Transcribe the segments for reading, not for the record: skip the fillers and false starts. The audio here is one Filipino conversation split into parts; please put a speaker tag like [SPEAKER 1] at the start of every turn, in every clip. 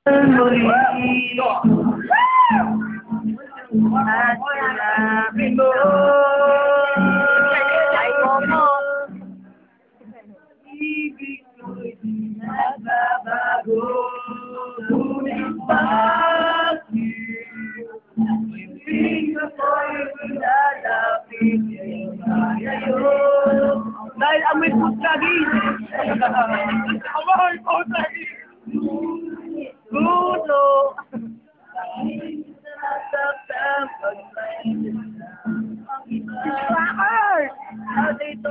[SPEAKER 1] Muli at sinabi mo ay mo ibig ko'y di nagbabago ngunit bakit ibig ako'y lalapit ngayon dahil amoy putlagi amoy putlagi Gulo. Nasasaktan pag may Bakit? Ano dito?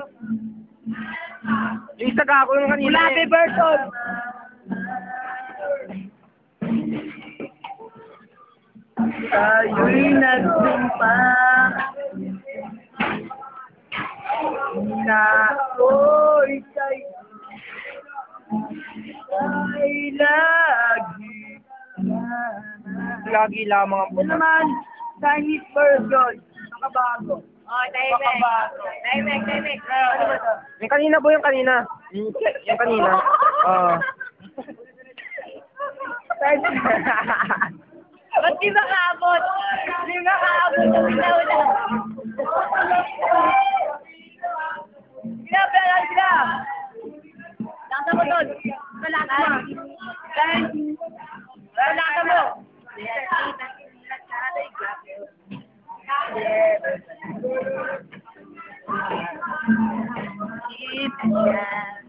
[SPEAKER 2] Yung isa ka ako yung kanina.
[SPEAKER 1] Ulabi version. Tayo'y nagsumpa na ako'y sa'yo ay lagi
[SPEAKER 2] Lagi lamang ang
[SPEAKER 1] Ito naman, Chinese version. Nakabago.
[SPEAKER 3] Oh, Timek.
[SPEAKER 1] Ano ba ito?
[SPEAKER 2] Yung kanina po yung kanina. Yung kanina. Oo.
[SPEAKER 3] Ba't di makaabot? Di makaabot ang pinauna. Pinapayalan sila. Laksa mo doon. Malaksa mo. Malaksa mo.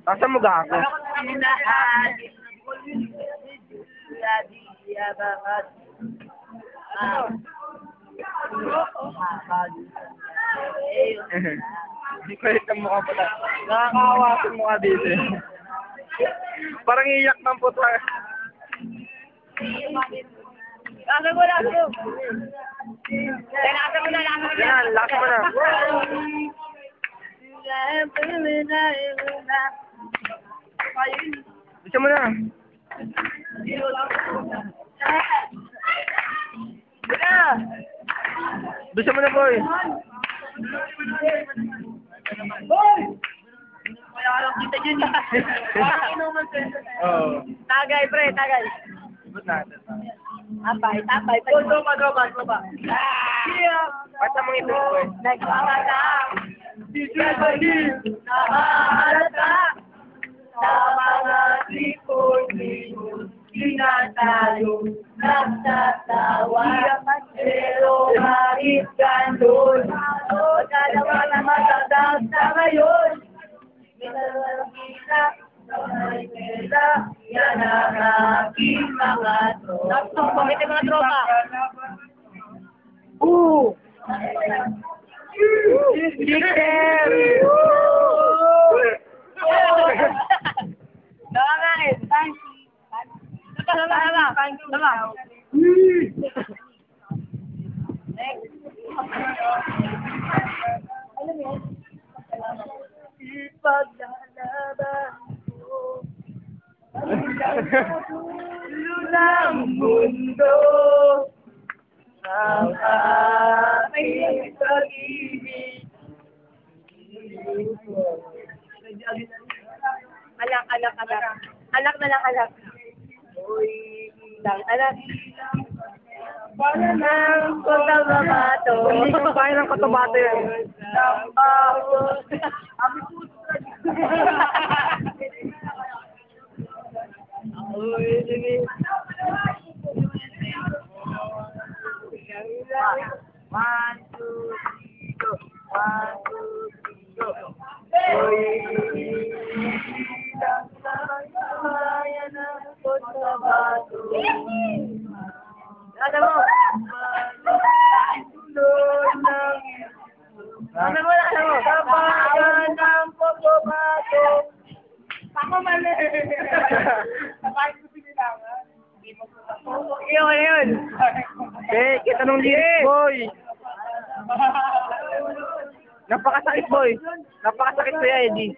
[SPEAKER 2] Tasa mo ga ako. Hindi ko rin ang mukha pala. Nakakawa ang mukha dito. Parang iyak ng puta.
[SPEAKER 3] Laksa mo. Laksa mo na.
[SPEAKER 2] Yan, lakas mo na. Bisa mo na. Bisa mo na, boy.
[SPEAKER 1] Hoy! Kaya lang kita dyan eh.
[SPEAKER 2] Oo.
[SPEAKER 3] Tagay, pre, tagay.
[SPEAKER 2] Ibot natin.
[SPEAKER 3] Tapay.
[SPEAKER 1] Tropa. Yeah!
[SPEAKER 2] Basta mong ito, boy.
[SPEAKER 3] Nagpapatang.
[SPEAKER 1] Sisipagin! Nakahalata! Sa mga sipon-sipon, tinatayo, nagtatawa, pero kahit gano'n, dalawa na matatag sa ngayon. Minalagina, sabay pera, yan ang aking mga tropa.
[SPEAKER 3] Bakit yung mga tropa?
[SPEAKER 1] Chicken!
[SPEAKER 3] Nakakain. Tama.
[SPEAKER 1] Ipaglalaban ko ng mundo ang aking pag-ibig.
[SPEAKER 3] Anak na lang, anak. Anak.
[SPEAKER 1] Para ng pagkamato.
[SPEAKER 2] Hindi ko kaya ng katabato yan.
[SPEAKER 1] Ng bawat One, two, three, go. One, two, three, go. Ilang bayan ang pagkabato.
[SPEAKER 3] Ano mo?
[SPEAKER 1] Tulog ng
[SPEAKER 3] Ano mo?
[SPEAKER 1] kabayan ng pagkabato.
[SPEAKER 3] Ako mali. Yun.
[SPEAKER 2] Kita nung lyrics, boy. Napakasakit, boy. Napakasakit ko yan, Eddie.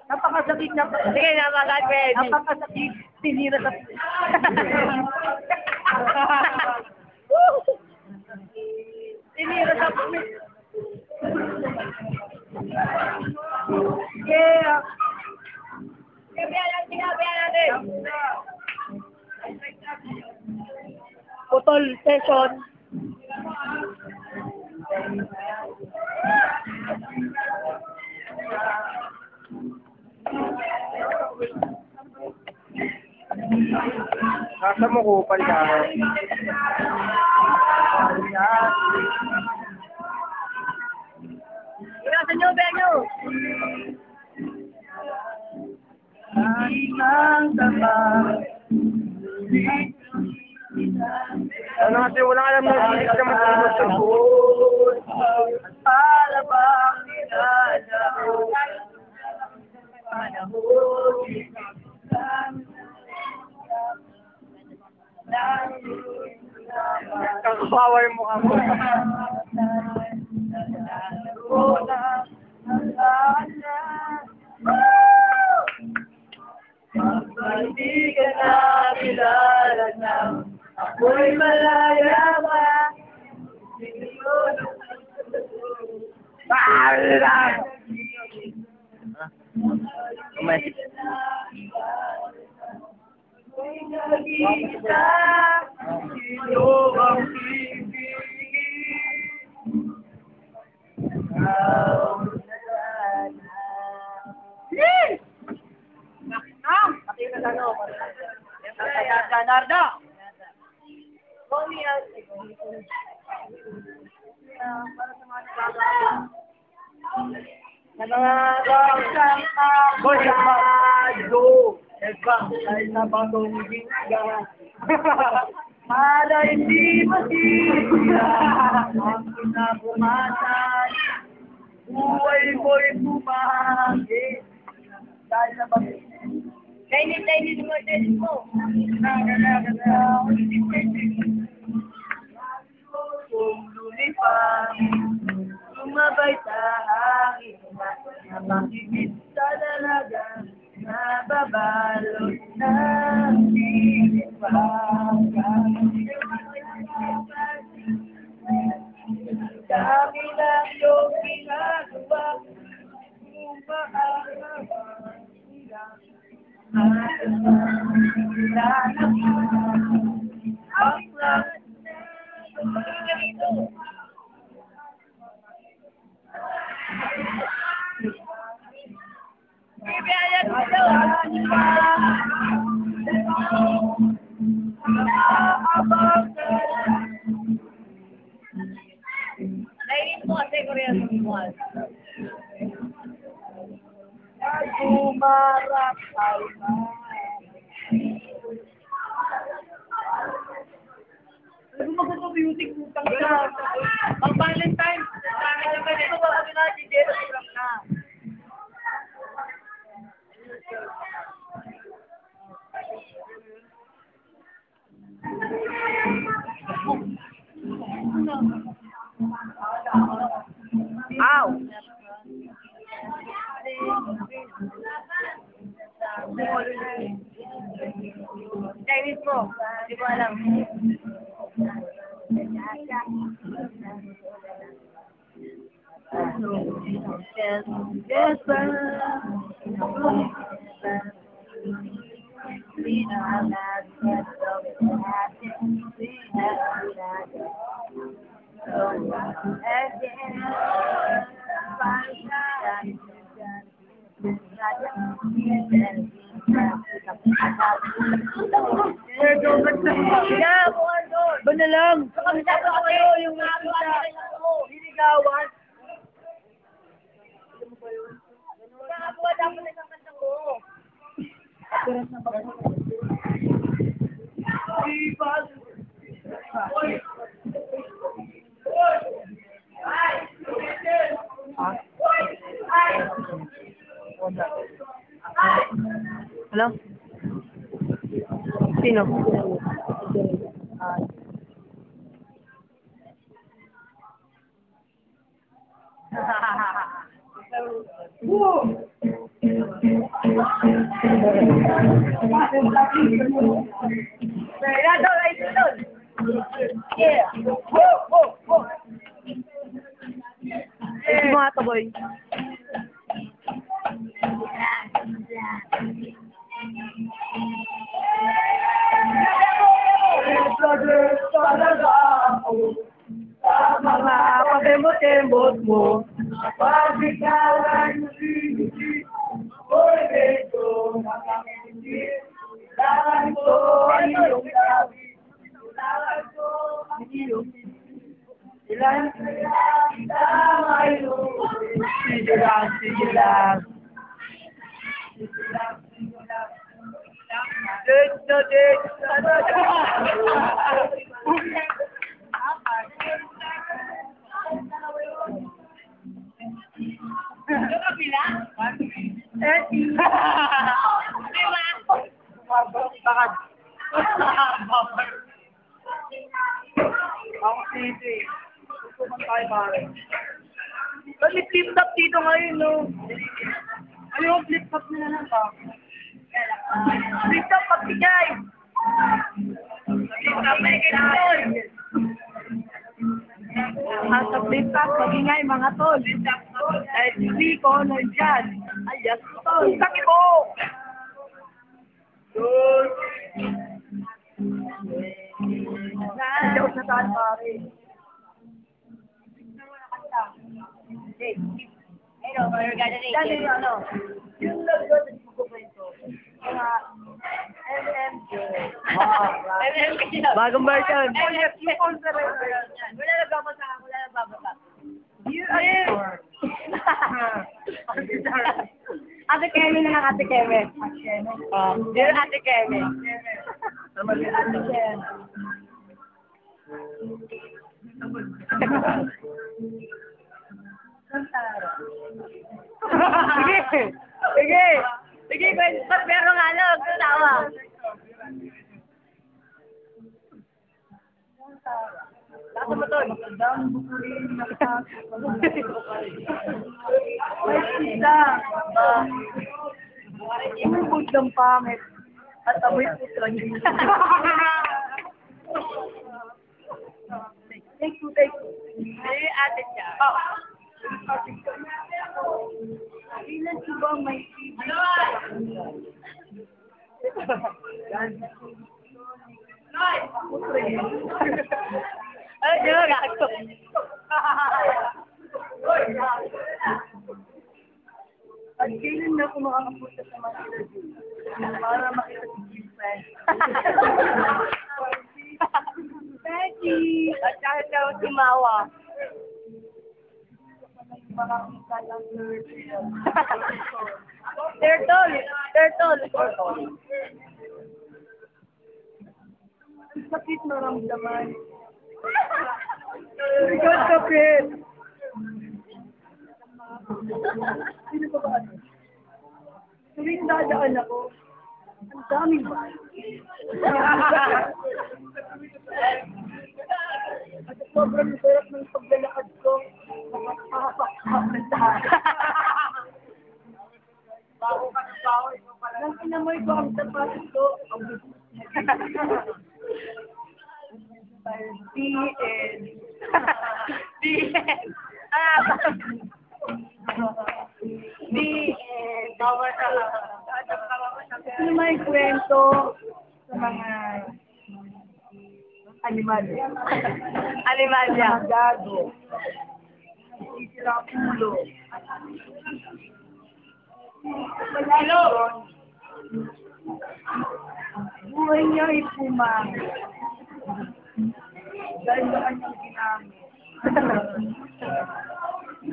[SPEAKER 1] Napakasakit na.
[SPEAKER 3] Sige, napakasakit.
[SPEAKER 1] Napakasakit. Tinira sa... Tinira sa... Yeah.
[SPEAKER 3] Photo session.
[SPEAKER 2] Nasa mo kupal ka.
[SPEAKER 3] Ingatan nyo, Benyo!
[SPEAKER 2] Ano kasi walang alam na lyrics naman sa
[SPEAKER 1] Para bang ninadaw panahon
[SPEAKER 2] kakawawa yung mukha mo.
[SPEAKER 1] Hindi ka na kilala na ako'y malaya pa.
[SPEAKER 2] Kumay.
[SPEAKER 1] Nakita, sino ang
[SPEAKER 3] Narda!
[SPEAKER 1] para hindi masira ang pinabumasan, buhay ko'y bumahagi dahil sa pag-
[SPEAKER 3] Chinese mo, Chinese mo.
[SPEAKER 1] Lumipang, lumabay sa hangin, napakikit sa dalaga, nababalot ng sinipagan. Dami ng iyong ginagawa, umaarawan sila.
[SPEAKER 3] Nainis mo kasi Korean mo.
[SPEAKER 1] Gumarap ay
[SPEAKER 3] Gumagot ng music mo tangga. Ang Valentine. Sabi naman ito ba kami na si Jero Trump na.
[SPEAKER 1] Ow!
[SPEAKER 3] Chinese mo. Hindi ko alam.
[SPEAKER 1] Ba na lang?
[SPEAKER 3] Kapitado ko kayo yung
[SPEAKER 1] Liligawan?
[SPEAKER 3] Nakakuha dapat isang kanta ko.
[SPEAKER 1] Hello? Sino?
[SPEAKER 3] Kaya daw, ay sunod. Yeah.
[SPEAKER 1] Mga to, boy. Brother,
[SPEAKER 3] talaga ako. Sa mga pakemot-kemot mo. Kapag biglaan yung sinisi, ako'y medyo nakakindi. Kailangan ko ang iyong labi. Kailangan ko ang iyong ilan kaya kita ngayon. Sige lang, sige lang. Sige lang, sige lang.
[SPEAKER 2] Ako sisi. Susuman tayo pare.
[SPEAKER 3] May flip-top dito ngayon, no?
[SPEAKER 2] Ano yung flip-flop nila lang ba?
[SPEAKER 3] Flip-top, pagbigay! Flip-top, may kailangan! Sa flip-top, magingay mga tol. Dahil hindi ko nandyan. Ayas, tol. Sakit mo!
[SPEAKER 2] Tol!
[SPEAKER 3] Nandiyaw sa saan, pare.
[SPEAKER 1] Hello, we're gathering.
[SPEAKER 3] Dali, ano? Yung nag-got at magkukwento. Mga MMJ.
[SPEAKER 1] Bagong version.
[SPEAKER 3] Yung conference.
[SPEAKER 1] Wala nagbabasa. Wala nagbabasa.
[SPEAKER 3] Ayun.
[SPEAKER 1] Ate Kemi na lang, Ate Kemi. Dear Ate Kemi.
[SPEAKER 3] Ate Ken.
[SPEAKER 1] Sige. Sige. Sige, kwento. Pero nga lang, tawa.
[SPEAKER 3] Lakas mo, tol. Magandang bukurin na may sila. Umubog ng pangit. At amoy putrang yun. Take two, take two.
[SPEAKER 1] Dear Ate siya.
[SPEAKER 3] Ilan ko ba may
[SPEAKER 1] Ay, di ba gato?
[SPEAKER 3] At kailan na ako makakapunta sa mga interview para makita si Kim Friend.
[SPEAKER 1] Becky! At kahit daw si Mawa.
[SPEAKER 3] Makakita ng interview.
[SPEAKER 1] Turtle! Turtle!
[SPEAKER 3] Ang sakit maramdaman. Ikaw sakit! Sino ba ba? Tuwing dadaan ako, ang daming ba? At sobrang sarap ng paglalakad ko, makakapak ng tahan.
[SPEAKER 2] Bago ka ng bago, ikaw pala.
[SPEAKER 3] Nang inamoy ko ang sapatos ko, ang
[SPEAKER 1] D.N.
[SPEAKER 3] Ano may kwento sa mga animal?
[SPEAKER 1] Alimalia.
[SPEAKER 3] Mga gago. Sisira ang ulo.
[SPEAKER 1] Hello.
[SPEAKER 3] Buhay niya ay pumang. Dahil sa kanyang ginamit.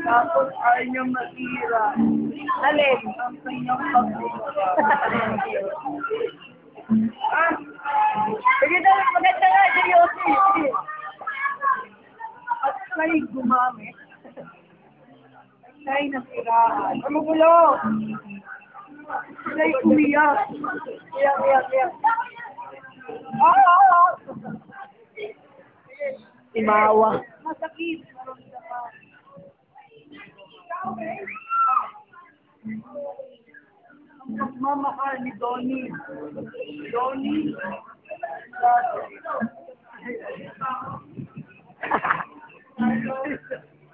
[SPEAKER 3] Tapos ayaw niya masira.
[SPEAKER 1] Alin?
[SPEAKER 3] Ang kanyang pagbuka.
[SPEAKER 1] Sige daw, maganda nga, seryoso. Sige.
[SPEAKER 3] At siya'y gumamit. At siya'y nasiraan. Ano gulo? Siya'y umiyak. Iyak.
[SPEAKER 1] Imawa.
[SPEAKER 3] Masakit. Ang pagmamahal ni Donnie. Donnie.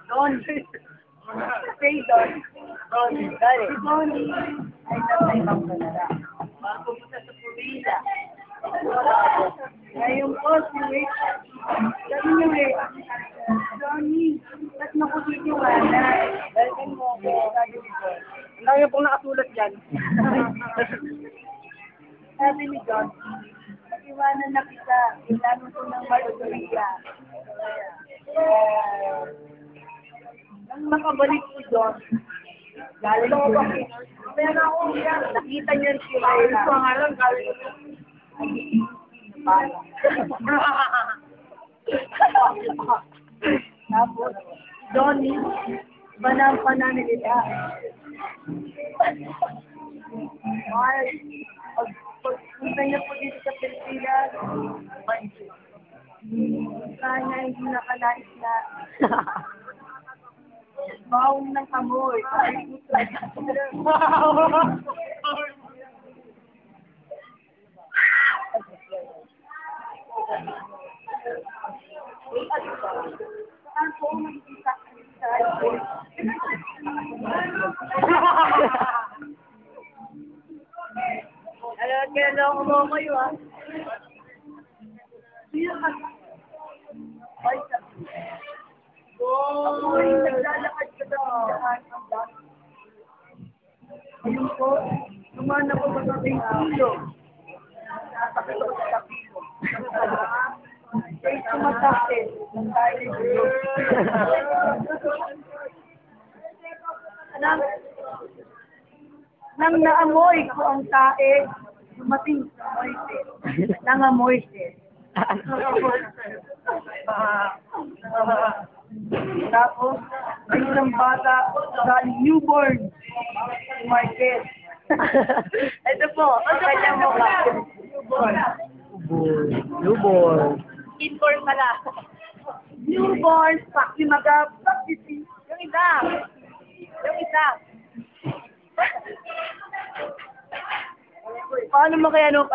[SPEAKER 3] Donnie. Say Donnie.
[SPEAKER 1] Donnie.
[SPEAKER 3] Si Donnie ay nasa ibang banala. Bago pumunta sa Purila. Ngayon po si Rachel
[SPEAKER 1] Sabi ni John, iwanan na kita, kailangan ko ng margarita. Nang makabalik si John, galing ko ba? Kaya na ako, nakita niya si Laila. Ito nga lang, galing ko. Tapos, Johnny, iba na ang pananalita. Ay, pagpunta niya po dito sa Pilipinas, kanya hindi nakalais na bawang ng kamoy. Saan po makikita sa alam, kaya na ako mga kayo, ha? Ako ay naglalakad sa dahan ang dami. Ayun po, naman ako sa ating ulo. Nasakit ako sa pilo. Ay, sumasakit. Dahil ulo. Nang naamoy ko ang tae, dumating sa Moises. Nangamoy siya. Tapos, may isang bata sa newborn market. Ito po, kanya mo ka. Newborn.
[SPEAKER 2] Newborn.
[SPEAKER 1] Inborn pala. Newborn, pakimagap, pakisi. Yung isa. Yung isa. Paano mo kaya nung